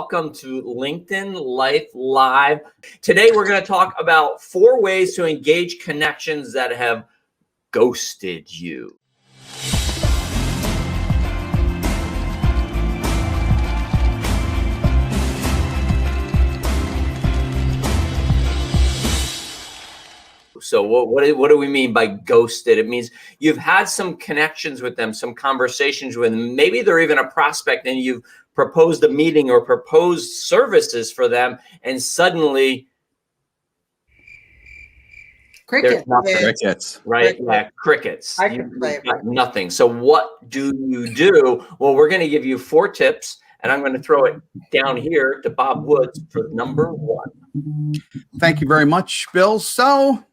welcome to LinkedIn Life Live. Today, we're going to talk about 4 ways to engage connections that have ghosted you. So what do we mean by ghosted? It means you've had some connections with them, some conversations with them. Maybe they're even a prospect and you've proposed a meeting or proposed services for them, and suddenly crickets, right? Yeah, crickets. You've got nothing. So what do you do? Well, we're going to give you 4 tips, and I'm going to throw it down here to Bob Woods for number 1. Thank you very much, Bill. So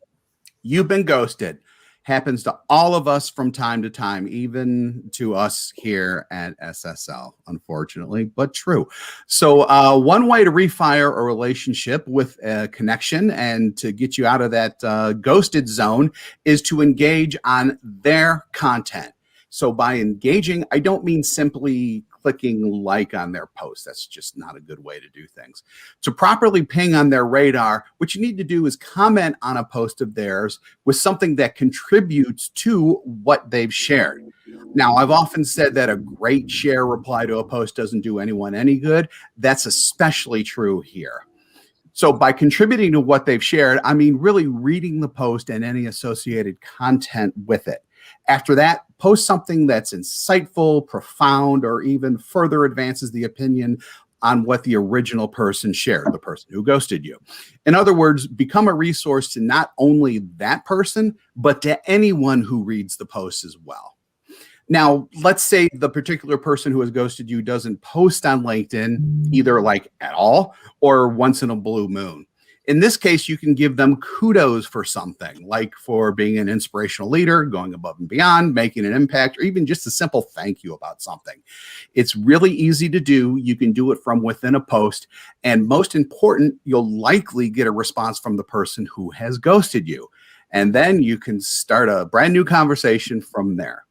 you've been ghosted. Happens to all of us from time to time, even to us here at SSL, unfortunately, but true. So one way to refire a relationship with a connection and to get you out of that ghosted zone is to engage on their content. So by engaging, I don't mean simply clicking like on their post. That's just not a good way to do things. To properly ping on their radar, what you need to do is comment on a post of theirs with something that contributes to what they've shared. Now, I've often said that a great share reply to a post doesn't do anyone any good. That's especially true here. So by contributing to what they've shared, I mean really reading the post and any associated content with it. After that, post something that's insightful, profound, or even further advances the opinion on what the original person shared, the person who ghosted you. In other words, become a resource to not only that person, but to anyone who reads the post as well. Now, let's say the particular person who has ghosted you doesn't post on LinkedIn either like at all or once in a blue moon. In this case, you can give them kudos for something, like for being an inspirational leader, going above and beyond, making an impact, or even just a simple thank you about something. It's really easy to do. You can do it from within a post. And most important, you'll likely get a response from the person who has ghosted you. And then you can start a brand new conversation from there.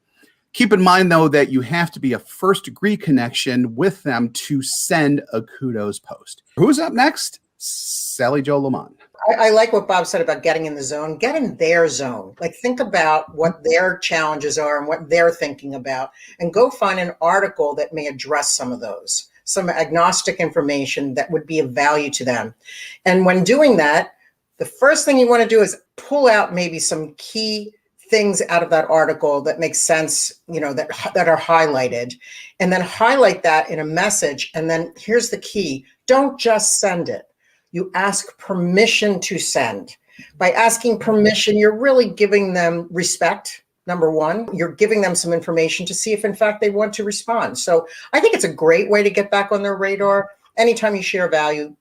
Keep in mind, though, that you have to be a first-degree connection with them to send a kudos post. Who's up next? Sally Jo Lamont. I like what Bob said about getting in the zone. Get in their zone. Like, think about what their challenges are and what they're thinking about, and go find an article that may address some of those, some agnostic information that would be of value to them. And when doing that, the first thing you want to do is pull out maybe some key things out of that article that make sense, that are highlighted, and then highlight that in a message. And then here's the key. Don't just send it. You ask permission to send. By asking permission, you're really giving them respect. Number one, you're giving them some information to see if in fact they want to respond. So I think it's a great way to get back on their radar. Anytime you share value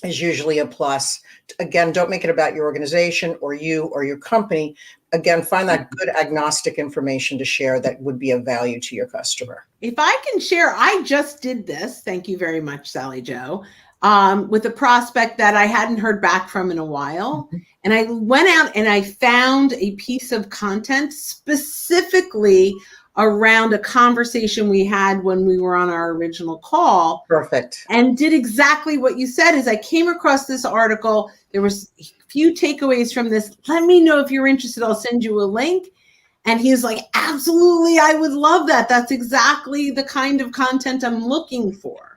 is usually a plus. Again, don't make it about your organization or you or your company. Again, find that good agnostic information to share that would be of value to your customer. If I can share, I just did this. Thank you very much, Sally Jo. With a prospect that I hadn't heard back from in a while. And I went out and I found a piece of content specifically around a conversation we had when we were on our original call. Perfect. And did exactly what you said. Is I came across this article. There was a few takeaways from this. Let me know if you're interested. I'll send you a link. And he's like, absolutely, I would love that. That's exactly the kind of content I'm looking for.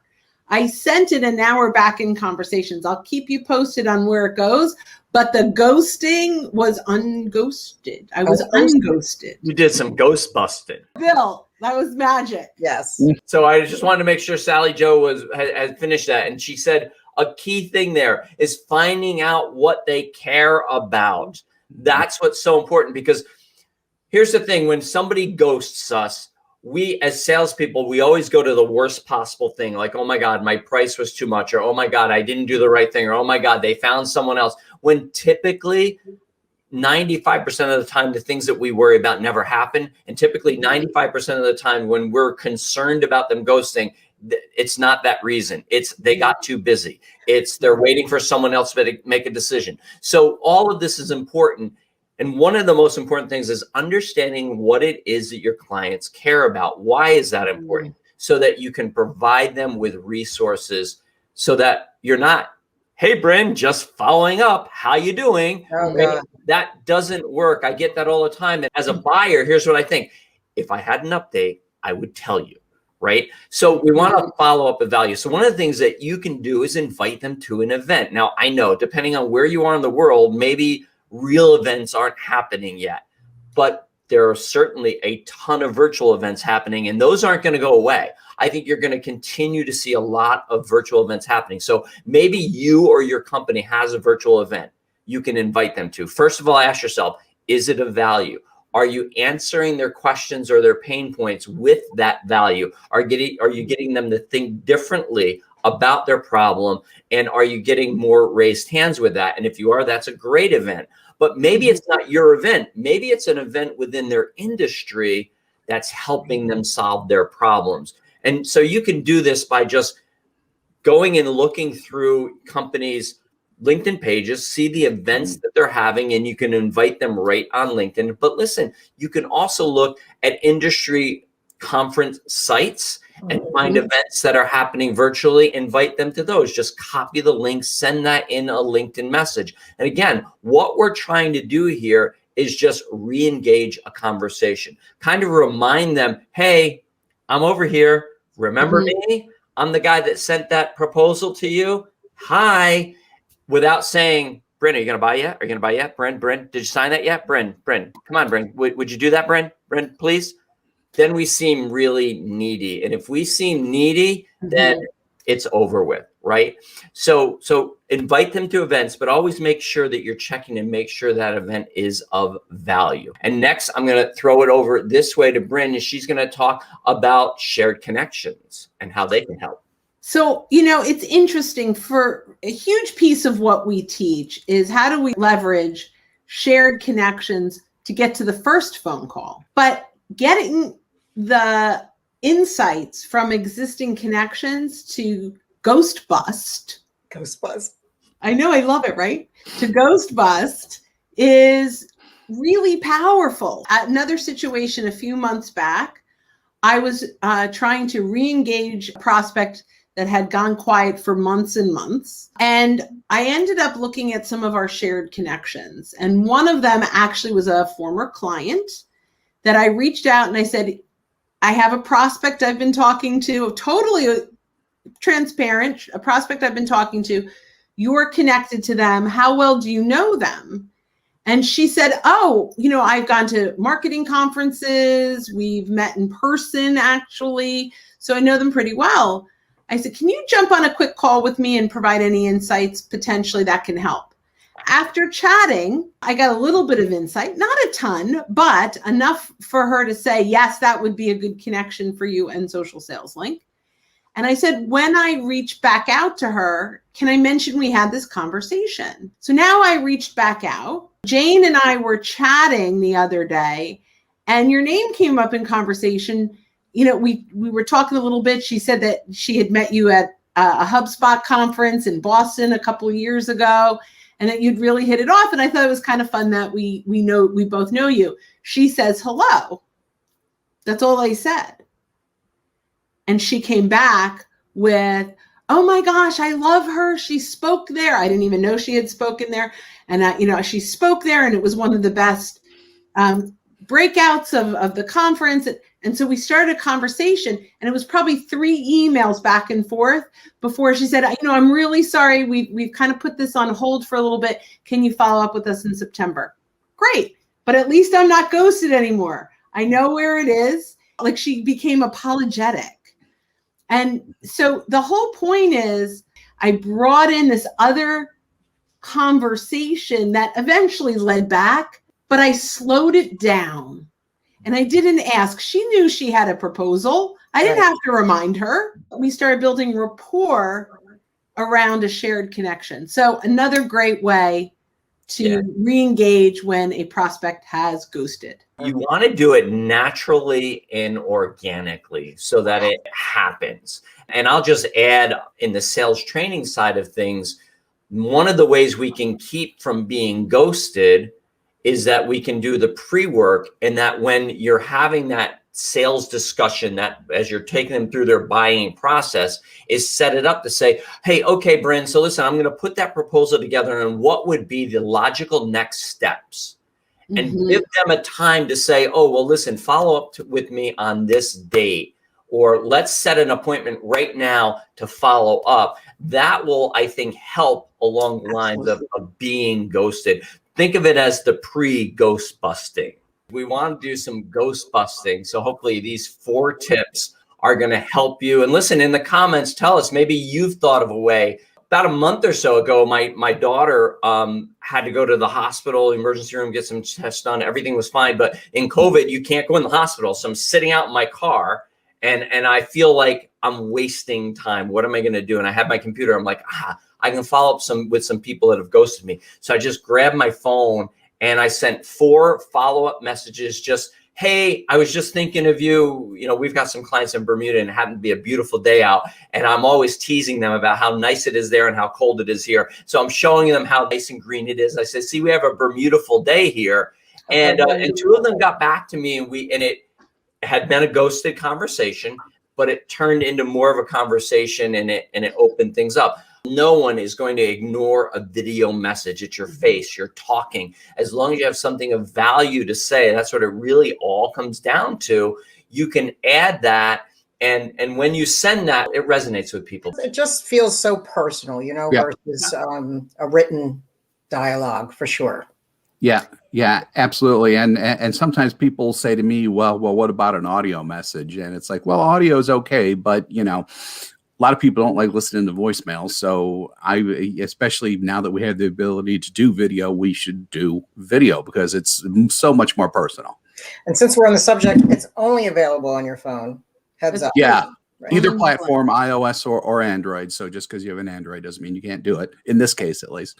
I sent it, and now we're back in conversations. I'll keep you posted on where it goes, but the ghosting was unghosted. I was unghosted. You did some ghost busting. Bill, that was magic. Yes. So I just wanted to make sure Sally Jo had finished that. And she said a key thing there is finding out what they care about. That's what's so important, because here's the thing. When somebody ghosts us, we as salespeople, we always go to the worst possible thing. Like, oh my God, my price was too much, or oh my God, I didn't do the right thing, or oh my God, they found someone else. When typically 95% of the time, the things that we worry about never happen. And typically 95% of the time when we're concerned about them ghosting, it's not that reason. It's they got too busy. It's they're waiting for someone else to make a decision. So all of this is important. And one of the most important things is understanding what it is that your clients care about. Why is that important? So that you can provide them with resources so that you're not, hey, Bryn, just following up. How you doing? Oh, Right? God. That doesn't work. I get that all the time. And as a buyer, here's what I think. If I had an update, I would tell you, right? So we want to follow up with value. So one of the things that you can do is invite them to an event. Now, I know depending on where you are in the world, maybe real events aren't happening yet, but there are certainly a ton of virtual events happening, and those aren't going to go away. I think you're going to continue to see a lot of virtual events happening. So maybe you or your company has a virtual event you can invite them to. First of all, ask yourself, is it of value? Are you answering their questions or their pain points with that value? Are you getting them to think differently about their problem? And are you getting more raised hands with that? And if you are, that's a great event. But maybe it's not your event. Maybe it's an event within their industry that's helping them solve their problems. And so you can do this by just going and looking through companies' LinkedIn pages, see the events that they're having, and you can invite them right on LinkedIn. But listen, you can also look at industry conference sites and find events that are happening virtually, invite them to those. Just copy the link, send that in a LinkedIn message. And again, what we're trying to do here is just re-engage a conversation, kind of remind them, hey, I'm over here. Remember me? I'm the guy that sent that proposal to you. Hi. Without saying, Bryn, are you going to buy yet? Are you going to buy yet? Bryn, did you sign that yet? Bryn, come on, Bryn. Would you do that, Bryn? Bryn, please? Then we seem really needy. And if we seem needy, then it's over with, right? So invite them to events, but always make sure that you're checking and make sure that event is of value. And next, I'm going to throw it over this way to Bryn, and she's going to talk about shared connections and how they can help. So, it's interesting. For a huge piece of what we teach is how do we leverage shared connections to get to the first phone call, but getting the insights from existing connections to ghost bust. I know, I love it, right? To ghost bust is really powerful. At another situation a few months back, I was trying to re-engage a prospect that had gone quiet for months and months. And I ended up looking at some of our shared connections. And one of them actually was a former client that I reached out and I said, I have a prospect I've been talking to, totally transparent, a prospect I've been talking to. You're connected to them. How well do you know them? And she said, oh, I've gone to marketing conferences. We've met in person, actually. So I know them pretty well. I said, can you jump on a quick call with me and provide any insights potentially that can help? After chatting, I got a little bit of insight, not a ton, but enough for her to say, yes, that would be a good connection for you and Social Sales Link. And I said, when I reach back out to her, can I mention we had this conversation? So now I reached back out. Jane and I were chatting the other day, and your name came up in conversation. We were talking a little bit. She said that she had met you at a HubSpot conference in Boston a couple of years ago, and that you'd really hit it off. And I thought it was kind of fun that we both know you. She says hello. That's all I said. And she came back with, oh my gosh, I love her. She spoke there. I didn't even know she had spoken there. And she spoke there, and it was one of the best breakouts of the conference. And so we started a conversation, and it was probably 3 emails back and forth before she said, I'm really sorry. We've kind of put this on hold for a little bit. Can you follow up with us in September? Great. But at least I'm not ghosted anymore. I know where it is. Like, she became apologetic. And so the whole point is I brought in this other conversation that eventually led back, but I slowed it down. And I didn't ask. She knew she had a proposal. I didn't have to remind her. We started building rapport around a shared connection. So another great way to re-engage when a prospect has ghosted. You want to do it naturally and organically so that it happens. And I'll just add, in the sales training side of things, one of the ways we can keep from being ghosted is that we can do the pre-work, and that when you're having that sales discussion, that as you're taking them through their buying process, is set it up to say, hey, okay, Bryn, so listen, I'm going to put that proposal together and what would be the logical next steps, and give them a time to say, oh, well, listen, follow up with me on this date, or let's set an appointment right now to follow up. That will, I think, help along the lines of being ghosted. Think of it as the pre-ghost busting. We want to do some ghost busting. So hopefully these 4 tips are going to help you. And listen, in the comments, tell us, maybe you've thought of a way. About a month or so ago, my daughter had to go to the hospital, emergency room, get some tests done. Everything was fine. But in COVID, you can't go in the hospital. So I'm sitting out in my car and I feel like I'm wasting time. What am I going to do? And I have my computer. I'm like, I can follow up with some people that have ghosted me. So I just grabbed my phone and I sent 4 follow-up messages. Just, hey, I was just thinking of you. You know, we've got some clients in Bermuda and it happened to be a beautiful day out. And I'm always teasing them about how nice it is there and how cold it is here. So I'm showing them how nice and green it is. I said, see, we have a beautiful day here. And 2 of them got back to me, and it had been a ghosted conversation, but it turned into more of a conversation, and it opened things up. No one is going to ignore a video message. It's your face, you're talking. As long as you have something of value to say, that's what it really all comes down to. You can add that, and when you send that, it resonates with people. It just feels so personal, versus a written dialogue, for sure. Yeah, absolutely. And sometimes people say to me, well, what about an audio message? And it's like, well, audio is okay, but a lot of people don't like listening to voicemails. So especially now that we have the ability to do video, we should do video because it's so much more personal. And since we're on the subject, it's only available on your phone. Heads up. Yeah. Right. Either platform, iOS or Android. So just because you have an Android doesn't mean you can't do it. In this case, at least.